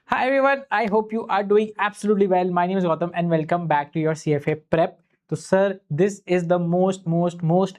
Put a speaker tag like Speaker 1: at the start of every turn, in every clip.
Speaker 1: Hi everyone, I hope you are doing absolutely well. My name is Gautam and welcome back to your CFA prep. So sir, this is the most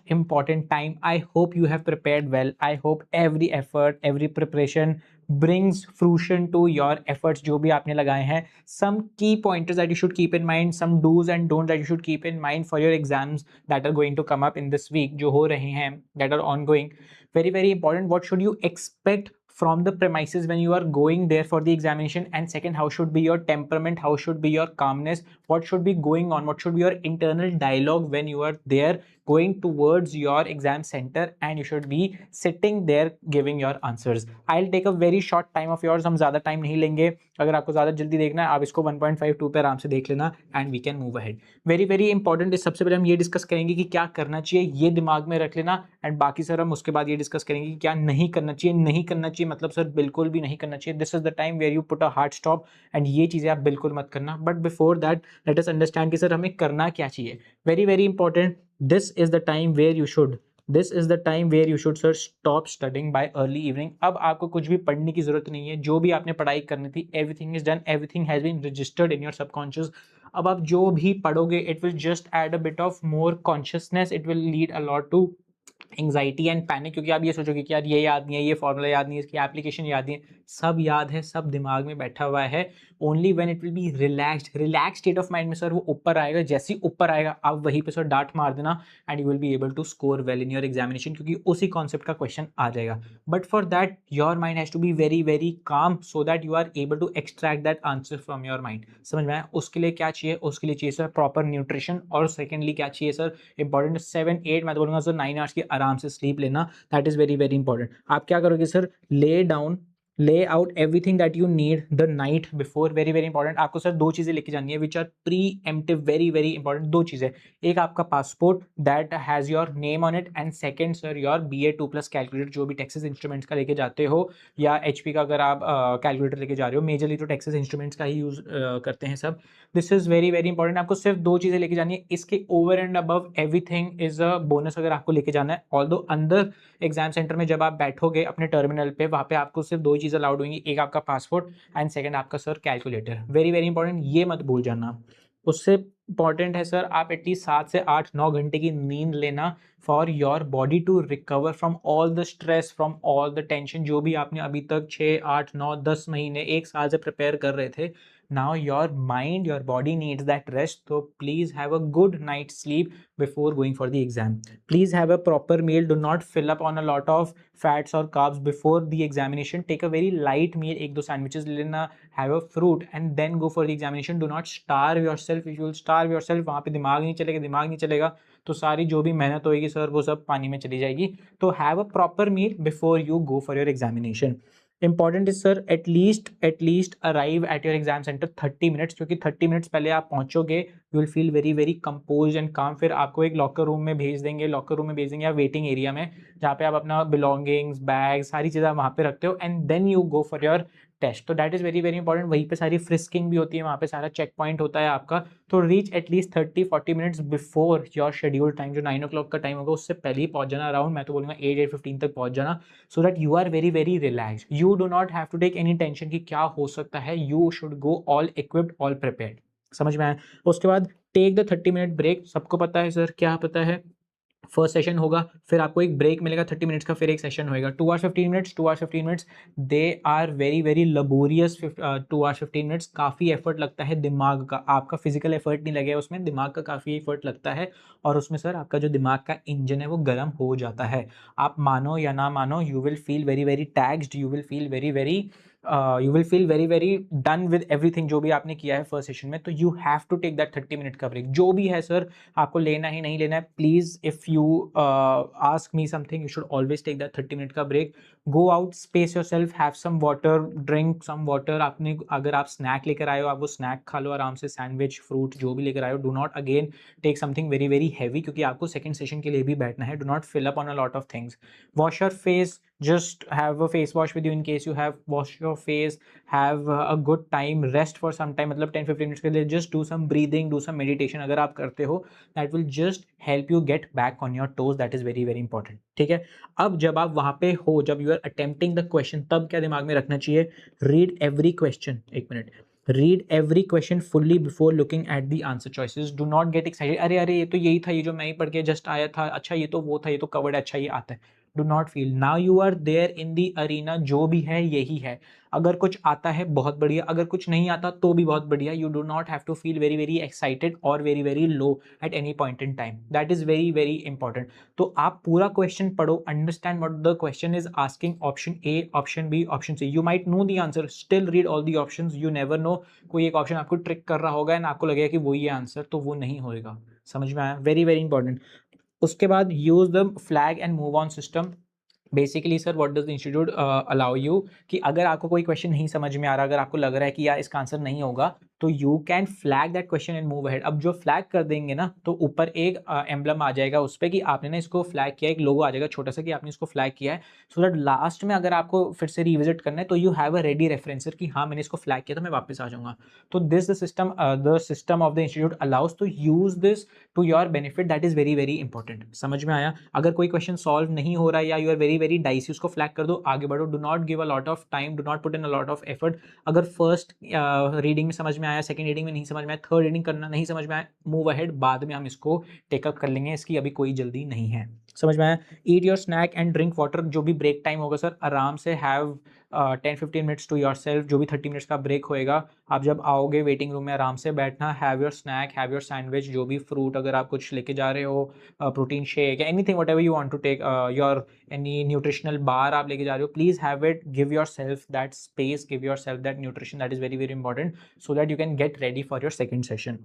Speaker 1: important time. I hope you have prepared well. I hope every effort, every preparation brings fruition to your efforts जो भी आपने लगाए हैं. Some key pointers that you should keep in mind, some do's and don'ts that you should keep in mind for your exams that are going to come up in this week जो हो रहे हैं, that are ongoing. Very important. What should you expect from the premises when you are going there for the examination? And second, how should be your temperament, how should be your calmness, what should be going on, what should be your internal dialogue when you are there going towards your exam center and you should be sitting there giving your answers. I'll take a very short time of yours, हम ज़्यादा time नहीं लेंगे. अगर आपको ज़्यादा जल्दी देखना है आप इसको 1.52 पे आराम से देख लेना and we can move ahead. Very important है. सबसे पहले हम ये डिस्कस करेंगे कि क्या करना चाहिए, ये दिमाग में रख लेना. एंड बाकी सर हम उसके बाद ये डिस्कस करेंगे कि क्या नहीं करना चाहिए. नहीं करना चाहिए मतलब सर बिल्कुल भी नहीं करना चाहिए. This is the time where you put a hard stop and ये चीज़ें आप बिल्कुल मत करना. But before that let us understand कि सर हमें करना क्या चाहिए. Very important. This is the time where you should sir stop studying by early evening. अब आपको कुछ भी पढ़ने की जरूरत नहीं है. जो भी आपने पढ़ाई करनी थी everything is done, everything has been registered in your subconscious. अब आप जो भी पढ़ोगे it will just add a bit of more consciousness. It will lead a lot to anxiety and panic, क्योंकि आप ये सोचोगे कि यार ये याद नहीं है, ये फॉर्मूला याद नहीं है, इसकी एप्लीकेशन याद नहीं है. सब याद है, सब दिमाग में बैठा हुआ है. Only when it will be relax state of mind में सर वो ऊपर आएगा. जैसे ही ऊपर आएगा आप वहीं पे सर डांट मार देना and you will be able to score well in your examination, क्योंकि उसी कॉन्सेप्ट का क्वेश्चन आ जाएगा. But for that your mind has to be very calm so that you are able to extract that answer from your mind. समझ में आया? उसके लिए क्या चाहिए? उसके लिए चाहिए सर प्रॉपर न्यूट्रिशन. और सेकेंडली क्या चाहिए सर? इंपॉर्टेंट 7-8 मैं तो बोलूंगा सर 9 आवर्स की आराम से स्लीप लेना. That is very important. आप क्या करोगे sir? Lay out everything that you need the night before. Very important. आपको सर दो चीजें लेके जानी है which are preemptive. Very important. दो चीजें. एक आपका passport that has your name on it and second sir your BA2+ calculator जो भी टेक्सास इंस्ट्रूमेंट्स का लेके जाते हो या HP का अगर आप कैलकुलेटर लेके जा रहे हो. मेजरली तो टेक्सास इंस्ट्रूमेंट्स का ही यूज करते हैं सब. This is very important. आपको सिर्फ दो चीजें लेके जानी है. इसके over and above everything is a bonus अगर आपको लेके जाना है. ऑल्दो अंदर एग्जाम सेंटर में जब आप बैठोगे अपने टर्मिनल पे वहां पे आपको सिर्फ दो चीज़ अलाउड होंगी. एक आपका पासपोर्ट एंड सेकंड आपका सर कैलकुलेटर. Very important. ये मत भूल जाना. उससे इंपॉर्टेंट है सर आप एटलीस्ट 7 से 8 9 घंटे की नींद लेना for your body to recover from all the stress, from all the tension जो भी आपने अभी तक 6 8 9 10 महीने 1 साल से प्रिपेयर कर रहे थे. Now your mind, your body needs that rest. So please have a good night's sleep before going for the exam. Please have a proper meal. Do not fill up on a lot of fats or carbs before the examination. Take a very light meal. एक दो sandwiches ले लेना. Have a fruit and then go for the examination. Do not starve yourself. If you will starve yourself, वहाँ पे दिमाग नहीं चलेगा तो सारी जो भी मेहनत होगी सर वो सब पानी में चली जाएगी. तो have a proper meal before you go for your examination. Important is sir at least arrive at your exam centre 30 minutes, क्योंकि 30 मिनट्स पहले आप पहुंचोगे you will feel very compose and calm. फिर आपको एक लॉकर रूम में भेज देंगे या वेटिंग एरिया में जहाँ पे आप अपना बिलोंगिंग्स बैग सारी चीज़ें वहाँ पे रखते हो and then you go for your test. तो दैट इज वेरी इंपॉर्टेंट. वहीं पे सारी फ्रिस्किंग भी होती है, वहाँ पे सारा चेक पॉइंट होता है आपका. तो reach at least 30-40 minutes before your schedule time. जो 9 o'clock का टाइम होगा उससे पहले ही पहुंच जाना. अराउंड मैं तो बोलूँगा 8-8:15 तक पहुंच जाना so that you are very relaxed. You do not have to take any tension कि क्या हो सकता है. You should go all equipped, all prepared. समझ में आया? उसके बाद टेक द 30 मिनट ब्रेक. सबको पता है सर, क्या पता है? फर्स्ट सेशन होगा फिर आपको एक ब्रेक मिलेगा 30 मिनट्स का, फिर एक सेशन होएगा 2 hours 15 minutes. They are very laborious. 2 hours 15 minutes काफ़ी एफर्ट लगता है दिमाग का. आपका फिजिकल एफर्ट नहीं लगेगा उसमें, दिमाग का काफ़ी एफर्ट लगता है. और उसमें सर आपका जो दिमाग का इंजन है वो गर्म हो जाता है. आप मानो या ना मानो you will feel very taxed. You will feel very done with everything जो भी आपने किया है फर्स्ट सेशन में. तो you have to take that 30 minute का ब्रेक. जो भी है सर आपको लेना ही नहीं लेना है. Please if you ask me something you should always take that 30 minute का break. Go out, space yourself, have some water, drink some water. आपने अगर आप स्नैक लेकर आए हो आप वो स्नैक खा लो आराम से. सैंडविच, फ्रूट जो भी लेकर आए हो. Do not again take something very heavy, क्योंकि आपको सेकंड सेशन के लिए भी बैठना है. Do not fill up on a lot of things. Wash your face. just have a face wash with you in case you have washed your face. have a good time, rest for some time, मतलब 10-15 minutes के लिए just do some breathing, do some meditation अगर आप करते हो. that will just help you get back on your toes. that is very important. ठीक है। अब जब आप वहां पे हो, जब you are attempting the question, तब क्या दिमाग में रखना चाहिए, रीड एवरी क्वेश्चन, एक minute, read every question fully before looking at the answer choices. Do not get excited, अरे अरे ये तो यही था, ये जो मैं ही पढ़ के जस्ट आया था, अच्छा ये तो वो था, ये तो कवर्ड है, अच्छा ये आता है। Do not feel, now you are there in the arena, जो भी है यही है। अगर कुछ आता है बहुत बढ़िया, अगर कुछ नहीं आता तो भी बहुत बढ़िया। You do not have to feel very very excited और very very low at any point in time, that is very very important. तो आप पूरा क्वेश्चन पढ़ो, understand what the question is asking, option A, option B, option C, you might know the answer, still read all the options, you never know, कोई एक option आपको trick कर रहा होगा एंड आपको लगेगा कि वही है आंसर, तो वो नहीं होएगा। समझ में आया, वेरी वेरी इंपॉर्टेंट। उसके बाद use the flag and move on system. Basically sir what does the institute allow you, कि अगर आपको कोई क्वेश्चन नहीं समझ में आ रहा, अगर आपको लग रहा है कि यार इसका आंसर नहीं होगा, तो you can flag that question and move ahead. अब जो फ्लैग कर देंगे ना, तो ऊपर एक एम्बलम आ जाएगा उस पर कि आपने ना इसको फ्लैग किया, एक लोगो आ जाएगा छोटा सा कि आपने इसको फ्लैग किया है, सो दैट लास्ट में अगर आपको फिर से रिविजिट करना है तो यू हैव अ रेडी रेफरेंसर कि हाँ मैंने इसको फ्लैग किया, तो मैं वापस आ जाऊंगा। तो this the system of the institute allows to use this to your benefit, that is very very important. समझ में आया। अगर कोई क्वेश्चन सॉल्व नहीं हो रहा है या you are very very dicey, उसको फ्लैग कर दो, आगे बढ़ो, do not give a lot of time, do not put in a lot of effort. अगर फर्स्ट रीडिंग में समझ में आया, सेकंड रीडिंग में नहीं समझ में आया, थर्ड रीडिंग करना नहीं समझ में आया, मूव अहेड, बाद में हम इसको टेकअप कर लेंगे, इसकी अभी कोई जल्दी नहीं है। समझ में आया। Eat your snack and drink water, जो भी ब्रेक टाइम होगा सर आराम से have 10-15 minutes to yourself, जो भी 30 मिनट्स का ब्रेक होएगा, आप जब आओगे वेटिंग रूम में आराम से बैठना, have your snack, have your sandwich, जो भी फ्रूट अगर आप कुछ लेके जा रहे हो, प्रोटीन शेक या anything whatever you want to take, your any nutritional bar आप लेके जा रहे हो, please have it, give yourself that space, give yourself that nutrition, that is very very important, so that you can get ready for your second session.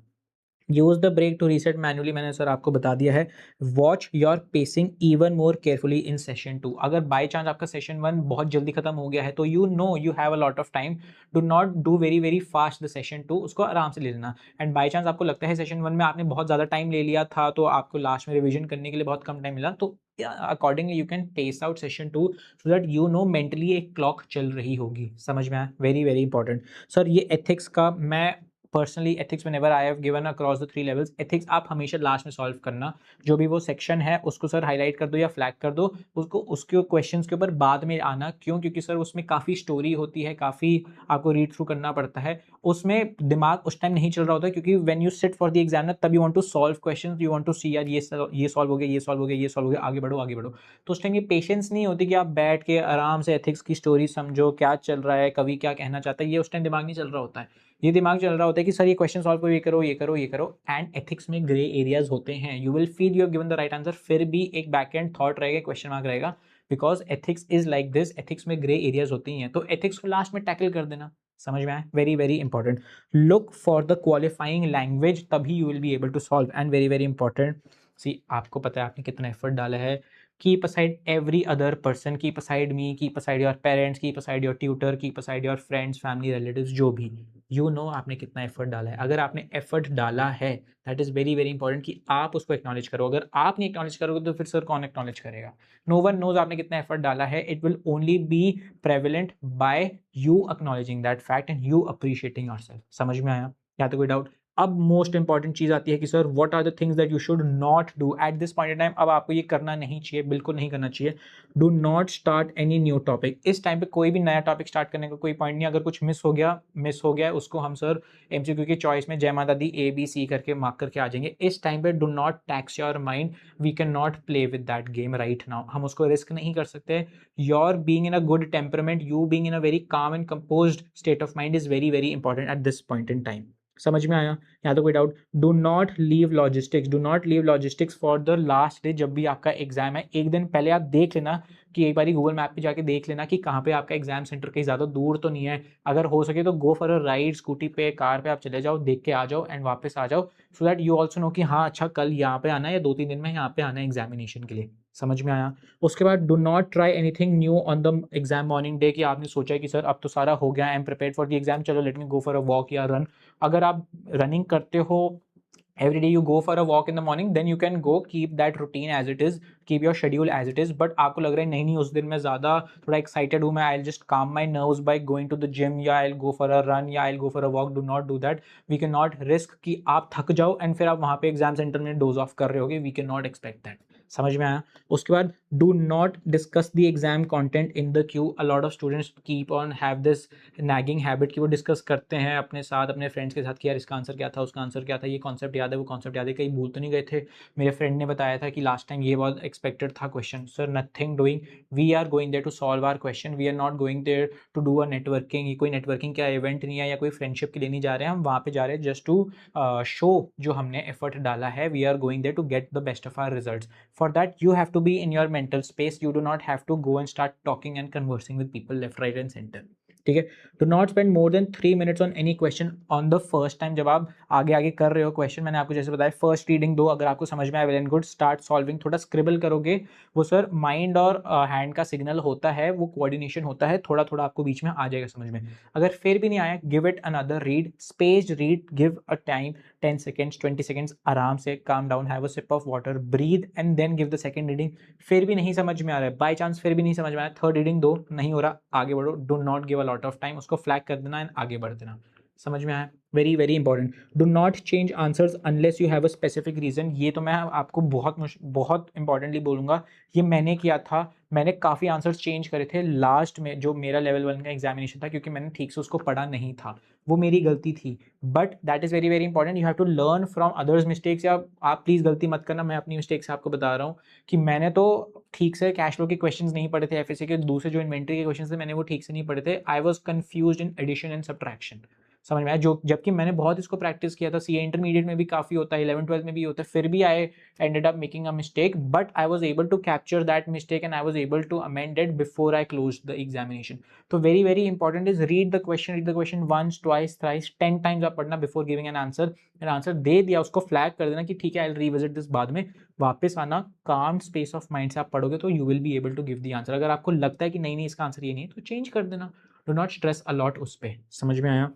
Speaker 1: Use the break to reset manually, मैंने sir आपको बता दिया है। Watch your pacing even more carefully in session 2, अगर by chance आपका session 1 बहुत जल्दी खत्म हो गया है तो you know you have a lot of time, do not do very very fast the session 2, उसको आराम से ले लेना। एंड बाई चांस आपको लगता है सेशन 1 में आपने बहुत ज़्यादा टाइम ले लिया था, तो आपको लास्ट में रिविजन करने के लिए बहुत कम टाइम मिला, तो accordingly you can pace out session 2, so that you know mentally एक क्लॉक चल रही होगी। समझ में आया, वेरी वेरी इंपॉर्टेंट। सर ये एथिक्स का, मैं personally ethics whenever I have given across the 3 levels, ethics आप हमेशा लास्ट में सॉल्व करना, जो भी वो सेक्शन है उसको सर हाईलाइट कर दो या फ्लैग कर दो, उसको उसके क्वेश्चंस के ऊपर बाद में आना। क्यों? क्योंकि सर उसमें काफ़ी स्टोरी होती है, काफ़ी आपको रीड थ्रू करना पड़ता है, उसमें दिमाग उस टाइम नहीं चल रहा होता, क्योंकि when you sit for the examiner तब you want to solve questions, you want to see यार ये सॉल्व हो गया, ये सॉल्व हो गया, ये सॉल्व हो गया, आगे बढ़ो आगे बढ़ो। तो उस टाइम ये पेशेंस नहीं होती कि आप बैठ के आराम से एथिक्स की स्टोरी समझो, क्या चल रहा है, कवि क्या कहना चाहता है, ये उस टाइम दिमाग नहीं चल रहा होता है। ये दिमाग चल रहा होता है कि सर ये क्वेश्चन सॉल्व करो, ये करो, ये करो, ये करो। एंड एथिक्स में ग्रे एरियाज होते हैं, you will feel you have given the right answer, फिर भी एक बैक एंड थॉट रहेगा, क्वेश्चन मार्क रहेगा, because ethics is like this, ethics में ग्रे एरियाज होती हैं, तो एथिक्स को लास्ट में टैकल कर देना। समझ में आया, very very important. Look for the qualifying language, तभी you will be able to solve, and very very important. See आपको पता है आपने कितना एफर्ट डाला है, keep aside every other person, keep aside me, keep aside your parents, keep aside your tutor, keep aside your friends, family, relatives, जो भी, you know आपने कितना एफर्ट डाला है। अगर आपने एफर्ट डाला है, that is very very important कि आप उसको एक्नॉलेज करो। अगर आप नहीं एक्नॉलेज करोगे तो फिर सर कौन एक्नॉलेज करेगा? नो वन नोज आपने कितना एफर्ट डाला है। It will only be prevalent by you acknowledging that fact and you appreciating yourself. समझ में आया? या तो कोई डाउट? अब मोस्ट इंपॉर्टेंट चीज आती है कि sir what are the things that you should not do at this point in time. अब आपको ये करना नहीं चाहिए, बिल्कुल नहीं करना चाहिए। Do not start any new topic. इस टाइम पे कोई भी नया टॉपिक स्टार्ट करने का कोई पॉइंट नहीं। अगर कुछ मिस हो गया उसको हम सर एमसीक्यू की चॉइस में जय माता दी ABC करके मार्क करके आ जाएंगे। इस टाइम पे do not tax your mind, we can not play with that game right now, हम उसको रिस्क नहीं कर सकते। Your being in a good temperament, you being in a very calm and composed state of mind is very very important at this point in time. समझ में आया? या तो कोई doubt? Do not leave logistics, do not leave logistics for the last day. जब भी आपका exam है एक दिन पहले आप देख लेना कि एक बारी गूगल मैप पे जाके देख लेना कि कहाँ पे आपका एग्जाम सेंटर, कहीं ज़्यादा दूर तो नहीं है। अगर हो सके तो गो फॉर अ राइड, स्कूटी पे कार पे आप चले जाओ, देख के आ जाओ एंड वापस आ जाओ, so that you also know कि हाँ अच्छा कल यहाँ पे आना है या 2-3 दिन में यहाँ पे आना है एग्जामिनेशन के लिए। समझ में आया? उसके बाद do not try anything new on the exam morning day, कि आपने सोचा है कि सर अब तो सारा हो गया, I am prepared for the exam, चलो let me go for a walk या रन। अगर आप रनिंग करते हो every day, you go for a walk in the morning, then you can go keep that routine as it is, keep your schedule as it is। but आपको लग रहा है नहीं नहीं उस दिन मैं ज़्यादा थोड़ा excited हूँ, मैं I'll just calm my nerves by going to the gym, या I'll go for a run, या I'll go for a walk, do not do that। we cannot risk कि आप थक जाओ एंड फिर आप वहाँ पे एग्जाम सेंटर में डोज ऑफ कर रहे होगे, we cannot expect that। समझ में आया? उसके बाद do not discuss the exam content in the Q. A lot of students keep on have this nagging habit कि वो डिस्कस करते हैं अपने साथ, अपने फ्रेंड्स के साथ कि यार इसका आंसर क्या था, उसका आंसर क्या था, ये कॉन्सेप्ट याद है, वो कॉन्सेप्ट याद है, कहीं भूल तो नहीं गए थे, मेरे फ्रेंड ने बताया था कि लास्ट टाइम ये बहुत एक्सपेक्टेड था question. Sir nothing doing, we are going there to solve our question, we are not going there to do a networking. ये कोई नेटवर्किंग का इवेंट नहीं है या कोई फ्रेंडशिप के लिए नहीं जा रहे हैं, हम वहाँ पे जा रहे हैं जस्ट टू शो जो हमने एफर्ट डाला है, we are going there to get the best of our results. For that you have to be in your mental space, you do not have to go and start talking and conversing with people left right and centre. ठीक है? Do not spend more than 3 minutes on any question on the first time. जब आप आगे आगे कर रहे हो question, मैंने आपको जैसे बताया फर्स्ट रीडिंग दो, अगर आपको समझ में आया well and good, start solving. थोड़ा स्क्रिबल करोगे, वो सर माइंड और हैंड का सिग्नल होता है, वो कोऑर्डिनेशन होता है, थोड़ा थोड़ा आपको बीच में आ जाएगा समझ में। अगर फिर भी नहीं आया, give it another read, space read, give a time 10 seconds 20 seconds, आराम से calm down, have a sip of water, breathe and then give the second reading. फिर भी नहीं समझ में आ रहा है, बाई चांस फिर भी नहीं समझ में आया, थर्ड रीडिंग दो, नहीं हो रहा, आगे बढ़ो, do not give a lot of time, उसको फ्लैग कर देना एंड आगे बढ़ देना। समझ में आया? Very very important. Do not change answers unless you have a specific reason. ये तो मैं आपको बहुत इंपॉर्टेंटली बोलूंगा, ये मैंने किया था, मैंने काफ़ी आंसर्स चेंज करे थे लास्ट में जो मेरा लेवल 1 का एग्जामिनेशन था, क्योंकि मैंने ठीक से उसको पढ़ा नहीं था, वो मेरी गलती थी। But that is very very important, you have to learn from others mistakes. या आप प्लीज़ गलती मत करना, मैं अपनी मिस्टेक से आपको बता रहा हूँ कि मैंने तो ठीक से कैश फ्लो के क्वेश्चंस नहीं पढ़े थे, एफएससी के दूसरे जो इन्वेंट्री के क्वेश्चंस थे मैंने वो ठीक से नहीं पढ़े थे। I was confused in addition and subtraction. समझ में आया? जो जबकि मैंने बहुत इसको प्रैक्टिस किया था, सीए इंटरमीडिएट में भी काफ़ी होता है, 11th 12th में भी होता है, फिर भी आई ended up making a mistake, but I was able to capture that mistake and I was able to amend it before I closed the examination. So very very important is read the question once twice thrice 10 times आप पढ़ना before giving an answer। and answer दे दिया, उसको flag कर देना कि ठीक है I'll revisit this बाद में, वापस आना, काम स्पेस ऑफ माइंड से आप पढ़ोगे तो you will be able to give the answer। अगर आपको लगता है कि नहीं नहीं इसका आंसर ये नहीं है तो चेंज कर देना, डो नॉट स्ट्रेस अलॉट उस पर। समझ में आया?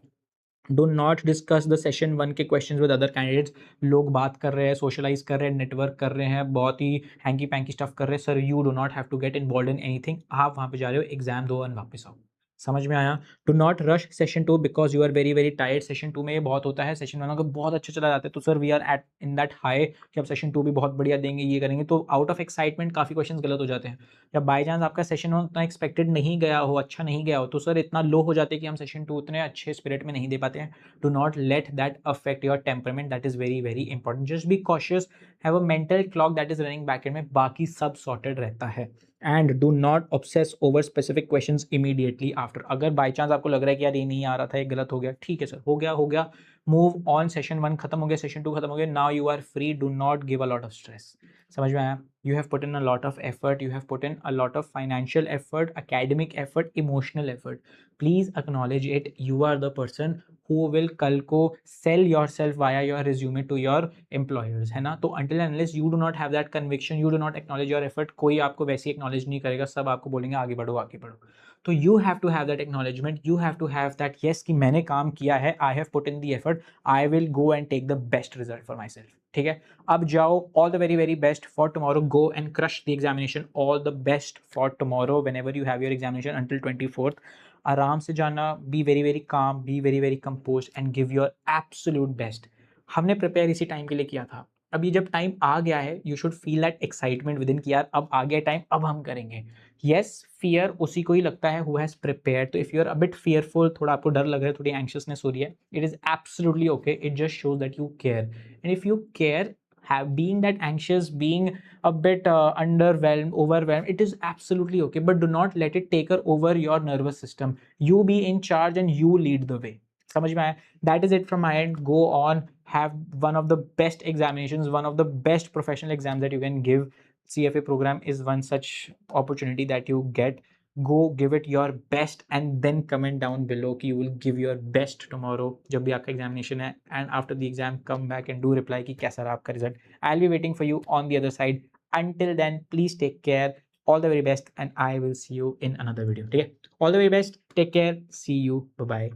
Speaker 1: Do not discuss the session 1 के क्वेश्चंस विद अदर कैंडिडेट्स। लोग बात कर रहे हैं, सोशलाइज कर रहे हैं, नेटवर्क कर रहे हैं, बहुत ही हैंकी पैंकी स्टफ कर रहे हैं, sir you do not have to get involve in anything. आप वहाँ पे जा रहे हो, एग्जाम दो एंड वापस आओ। समझ में आया? Do not rush session 2 because you are very very tired. Session 2 में ये बहुत होता है, सेशन 1 का बहुत अच्छा चला जाता है, तो sir we are at in that high कि अब सेशन 2 भी बहुत बढ़िया देंगे, ये करेंगे, तो आउट ऑफ एक्साइटमेंट काफ़ी क्वेश्चन गलत हो जाते हैं। जब बाई चांस आपका सेशन 1 उतना एक्सपेक्टेड नहीं गया हो, अच्छा नहीं गया हो, तो सर इतना लो हो जाते हैं कि हम सेशन 2 उतने अच्छे स्पिरिट में नहीं दे पाते हैं। Do not let that affect your temperament, that is very very important। just be cautious, have a mental clock that is running back end में, बाकी सब sorted रहता है। and do not obsess over specific questions immediately after। अगर by chance आपको लग रहा है कि यार ये नहीं आ रहा था, ये गलत हो गया, ठीक है सर, हो गया, मूव ऑन। सेशन 1 खत्म हो गया, सेशन 2 खत्म हो गया, now you are free, do not give a lot of stress. समझ में आया? you have put in a lot of effort, you have put in a lot of financial effort, academic effort, emotional effort, please acknowledge it। you are the person who will कल को sell yourself via your resume to your employers, है ना? तो until and unless you do not have that conviction, you do not acknowledge your effort, कोई आपको वैसे acknowledge नहीं करेगा, सब आपको बोलेंगे आगे बढ़ो आगे बढ़ो। तो you have to have that acknowledgement, you have to have that yes कि मैंने काम किया है, I have put in the effort, I will go and take the best result for myself। ठीक है? अब जाओ, all the very very best for tomorrow, go and crush the examination, all the best for tomorrow whenever you have your examination until 24th। आराम से जाना, be very very calm, be very very compose and give your absolute best. हमने prepare इसी time के लिए किया था, अब ये जब टाइम आ गया है you should feel that excitement with in कि यार अब आ गया टाइम, अब हम करेंगे। येस फियर उसी को ही लगता है हु हैज़ प्रिपेयर। तो if you are a bit fearful, थोड़ा आपको डर लग रहा है, थोड़ी एंक्शियसनेस हो रही है, it is absolutely okay, it just shows that you care. And if you care, have being that anxious, being a bit overwhelmed, it is absolutely okay, but do not let it take over your nervous system। you be in charge and you lead the way। समझ में आया? that is it from my end, go on, have one of the best examinations, one of the best professional exams that you can give। CFA program is one such opportunity that you get, go give it your best and then comment down below कि you will give your best tomorrow जब भी आपका examination है, and after the exam come back and do reply कि कैसा रहा आपका result. I'll be waiting for you on the other side। until then please take care, all the very best and I will see you in another video। ठीक है? all the very best, take care, see you, bye bye।